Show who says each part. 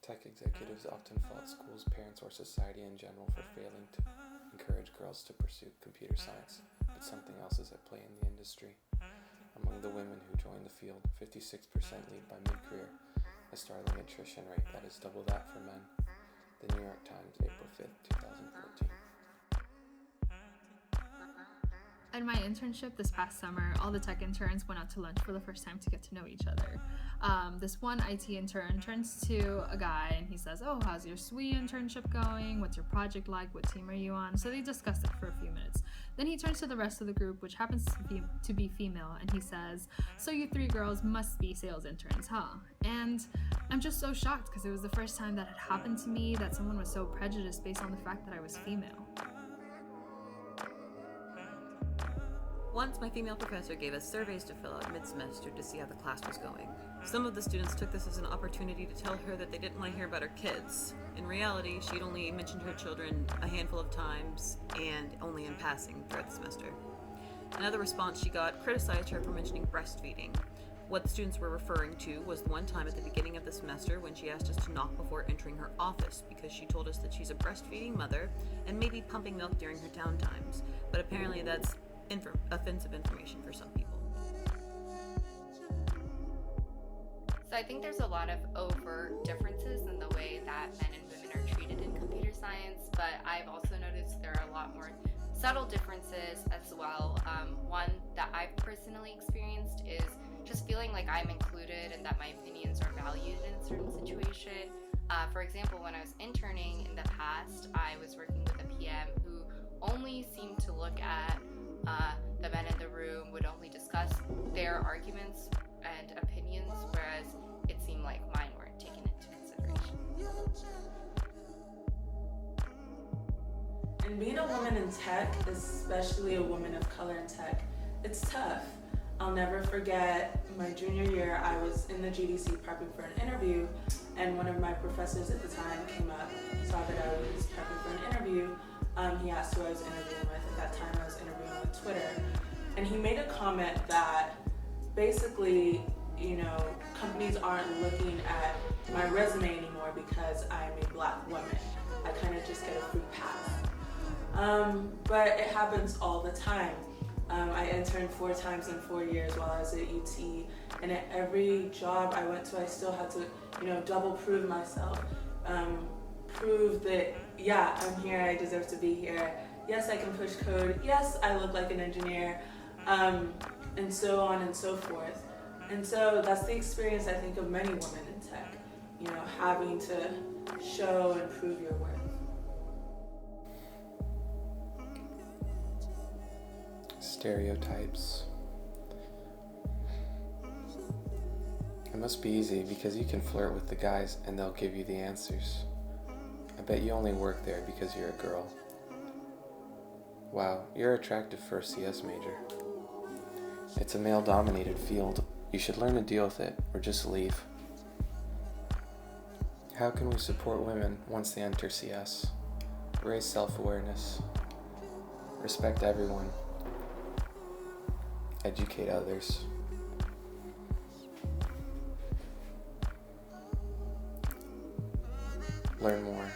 Speaker 1: Tech executives often fault schools, parents, or society in general for failing to encourage girls to pursue computer science, but something else is at play in the industry. Among the women who join the field, 56% leave by mid-career, a startling attrition rate that is double that for men. The New York Times, April 5th, 2014.
Speaker 2: At my internship this past summer, all the tech interns went out to lunch for the first time to get to know each other. This one IT intern turns to a guy and he says, "Oh, how's your SWE internship going? What's your project like? What team are you on?" So they discussed it for a few minutes. Then he turns to the rest of the group, which happens to be female, and he says, "So you three girls must be sales interns, huh?" And I'm just so shocked because it was the first time that had happened to me that someone was so prejudiced based on the fact that I was female.
Speaker 3: Once, my female professor gave us surveys to fill out mid-semester to see how the class was going. Some of the students took this as an opportunity to tell her that they didn't want to hear about her kids. In reality, she'd only mentioned her children a handful of times, and only in passing throughout the semester. Another response she got criticized her for mentioning breastfeeding. What the students were referring to was the one time at the beginning of the semester when she asked us to knock before entering her office because she told us that she's a breastfeeding mother and may be pumping milk during her downtimes, but apparently that's offensive information for some people.
Speaker 4: So I think there's a lot of overt differences in the way that men and women are treated in computer science, but I've also noticed there are a lot more subtle differences as well. One that I've personally experienced is just feeling like I'm included and that my opinions are valued in a certain situation. For example, when I was interning in the past, I was working with a PM who only seemed to look at the men in the room, would only discuss their arguments and opinions, whereas it seemed like mine weren't taken into consideration.
Speaker 5: And being a woman in tech, especially a woman of color in tech, it's tough. I'll never forget my junior year, I was in the GDC prepping for an interview, and one of my professors at the time came up, saw that I was prepping for an interview. He asked who I was interviewing with. At that time, I was interviewing with Twitter. And he made a comment that basically, companies aren't looking at my resume anymore because I'm a black woman. I kind of just get a free pass. But it happens all the time. I interned 4 times in 4 years while I was at UT. And at every job I went to, I still had to, double prove myself. Prove that, yeah, I'm here, I deserve to be here. Yes, I can push code. Yes, I look like an engineer. And so on and so forth. And so that's the experience, I think, of many women in tech, having to show and prove your worth.
Speaker 1: Stereotypes. It must be easy because you can flirt with the guys and they'll give you the answers. I bet you only work there because you're a girl. Wow, you're attractive for a CS major. It's a male-dominated field. You should learn to deal with it, or just leave. How can we support women once they enter CS? Raise self-awareness. Respect everyone. Educate others. Learn more.